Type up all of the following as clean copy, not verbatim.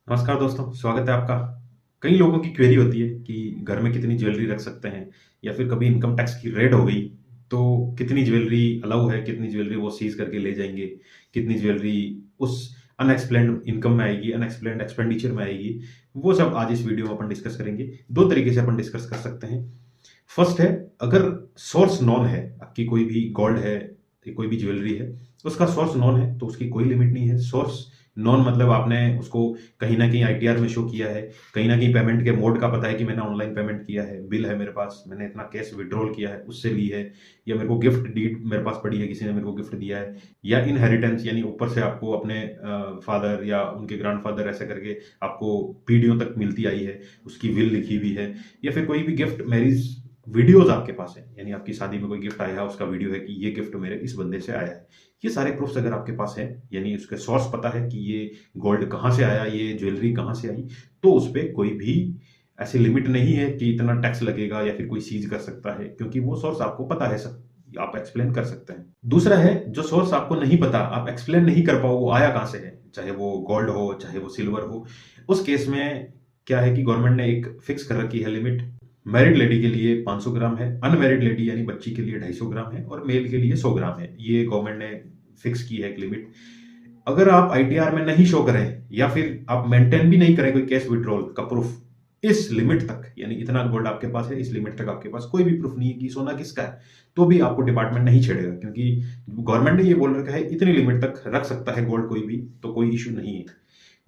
नमस्कार दोस्तों, स्वागत है आपका। कई लोगों की क्वेरी होती है कि घर में कितनी ज्वेलरी रख सकते हैं या फिर कभी इनकम टैक्स की रेड हो गई तो कितनी ज्वेलरी अलाउ है, कितनी ज्वेलरी वो सीज करके ले जाएंगे, कितनी ज्वेलरी उस अनएक्सप्लेन्ड इनकम में आएगी, अनएक्सप्लेन्ड एक्सपेंडिचर में आएगी। वो सब आज इस वीडियो में अपन डिस्कस करेंगे। दो तरीके से अपन डिस्कस कर सकते हैं। फर्स्ट है, अगर सोर्स नॉन है, आपकी कोई भी गोल्ड है, कोई भी ज्वेलरी है, उसका सोर्स नॉन है तो उसकी कोई लिमिट नहीं है। सोर्स नॉन मतलब आपने उसको कहीं ना कहीं आईटीआर में शो किया है, कहीं ना कहीं पेमेंट के मोड का पता है कि मैंने ऑनलाइन पेमेंट किया है, बिल है मेरे पास, मैंने इतना कैश विड्रॉल किया है, उससे ली है, या मेरे को गिफ्ट डीड मेरे पास पड़ी है, किसी ने मेरे को गिफ्ट दिया है, या इनहेरिटेंस यानी ऊपर से आपको अपने फादर या उनके ग्रैंडफादर ऐसे करके आपको पीढ़ियों तक मिलती आई है, उसकी विल लिखी हुई है, या फिर कोई भी गिफ्ट मैरिज वीडियोज आपके पास है, यानी आपकी शादी में कोई गिफ्ट आया है, उसका वीडियो है कि ये गिफ्ट मेरे इस बंदे से आया है। ये सारे प्रूफ्स अगर आपके पास है, यानी उसके सोर्स पता है कि ये गोल्ड कहाँ से आया, ये ज्वेलरी कहाँ से आई, तो उस पर कोई भी ऐसी लिमिट नहीं है कि इतना टैक्स लगेगा या फिर कोई सीज कर सकता है, क्योंकि वो सोर्स आपको पता है, सब आप एक्सप्लेन कर सकते हैं। दूसरा है, जो सोर्स आपको नहीं पता, आप एक्सप्लेन नहीं कर पाओ वो आया कहाँ से है, चाहे वो गोल्ड हो चाहे वो सिल्वर हो, उस केस में क्या है कि गवर्नमेंट ने एक फिक्स कर रखी है लिमिट। मैरिड लेडी के लिए 500 ग्राम है, अनमैरिड लेडी यानी बच्ची के लिए 250 ग्राम है, और मेल के लिए 100 ग्राम है। ये गवर्नमेंट ने फिक्स की है एक लिमिट। अगर आप आईटीआर में नहीं शो करें या फिर आप मेंटेन भी नहीं करें कोई कैश विड्रॉल का प्रूफ इस लिमिट तक, यानी इतना गोल्ड आपके पास है, इस लिमिट तक आपके पास कोई भी प्रूफ नहीं है कि सोना किसका है, तो भी आपको डिपार्टमेंट नहीं छेड़ेगा, क्योंकि गवर्नमेंट ने ये बोल रखा है इतनी लिमिट तक रख सकता है गोल्ड कोई भी, तो कोई इश्यू नहीं है।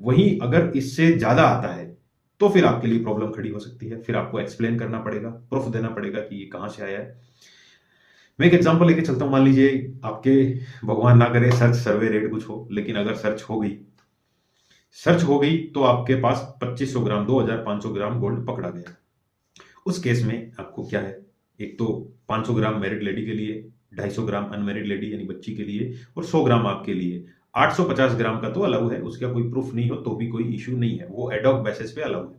वहीं अगर इससे ज्यादा आता है तो फिर आपके लिए प्रॉब्लम खड़ी हो सकती है, फिर आपको एक्सप्लेन करना पड़ेगा, प्रूफ देना पड़ेगा कि ये कहां से आया है। मैं एक एग्जांपल लेके चलता हूं। मान लीजिए आपके, भगवान ना करे, सर्च सर्वे रेट कुछ हो, लेकिन अगर सर्च हो गई तो आपके पास 2500 ग्राम, 2500 ग्राम गोल्ड पकड़ा गया। उस केस में आपको क्या है, एक तो 500 ग्राम मैरिड लेडी के लिए, 250 ग्राम अनमैरिड लेडी यानी बच्ची के लिए, और 100 ग्राम आपके लिए। 850 ग्राम का तो अलाउ है, उसका कोई प्रूफ नहीं हो तो भी कोई इश्यू नहीं है, वो एडॉक बेसिस पे अलाउ है।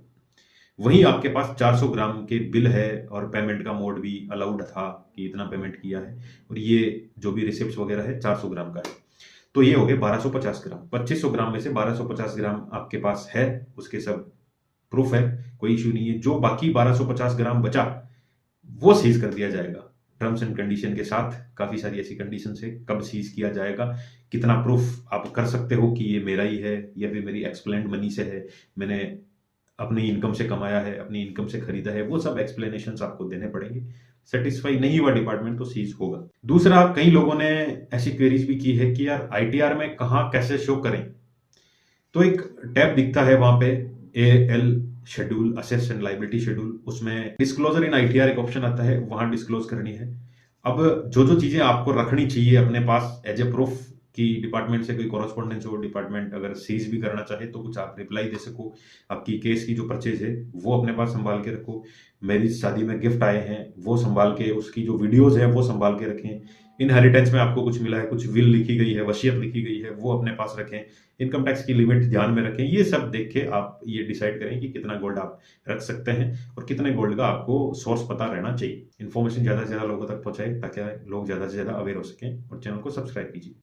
वहीं आपके पास 400 ग्राम के बिल है और पेमेंट का मोड भी अलाउड था कि इतना पेमेंट किया है, और ये जो भी रिसिप्ट वगैरह है 400 ग्राम का है, तो ये हो गए 1250 ग्राम। 2500 ग्राम में से 1250 ग्राम आपके पास है, उसके सब प्रूफ है, कोई इश्यू नहीं है। जो बाकी 1250 ग्राम बचा वो सीज कर दिया जाएगा टर्म्स एंड कंडीशन के साथ। काफी सारी ऐसी कंडीशन है कब सीज किया जाएगा, कितना प्रूफ आप कर सकते हो कि ये मेरा ही है या फिर मेरी एक्सप्लेन्ड मनी से है, मैंने अपनी इनकम से कमाया है, अपनी इनकम से खरीदा है, वो सब एक्सप्लेनेशन आपको देने पड़ेंगे। सेटिस्फाई नहीं हुआ डिपार्टमेंट तो सीज होगा। दूसरा, कई लोगों ने ऐसी क्वेरीज भी की है कि यार आईटीआर में कहाँ कैसे शो करें, तो एक टैब दिखता है वहां पे, A L schedule, assets and liability schedule, उसमें डिस्क्लोजर इन आईटीआर एक ऑप्शन आता है, वहां डिस्क्लोज करनी है। अब जो जो चीजें आपको रखनी चाहिए अपने पास एज ए प्रूफ कि डिपार्टमेंट से कोई कॉरेस्पॉन्डेंस हो, डिपार्टमेंट अगर सीज भी करना चाहे तो कुछ आप रिप्लाई दे सको, आपकी केस की जो परचेज है वो अपने पास संभाल के रखो, मेरी शादी में गिफ्ट आए हैं वो संभाल के, उसकी जो वीडियोज है वो संभाल के रखें, इनहेरिटेंस में आपको कुछ मिला है, कुछ विल लिखी गई है, वसीयत लिखी गई है, वो अपने पास रखें, इनकम टैक्स की लिमिट ध्यान में रखें। ये सब देख के आप ये डिसाइड करें कि कितना गोल्ड आप रख सकते हैं और कितने गोल्ड का आपको सोर्स पता रहना चाहिए। इन्फॉर्मेशन ज़्यादा से ज़्यादा लोगों तक पहुंचाए ताकि लोग ज़्यादा से ज़्यादा अवेयर हो सकें, और चैनल को सब्सक्राइब कीजिए।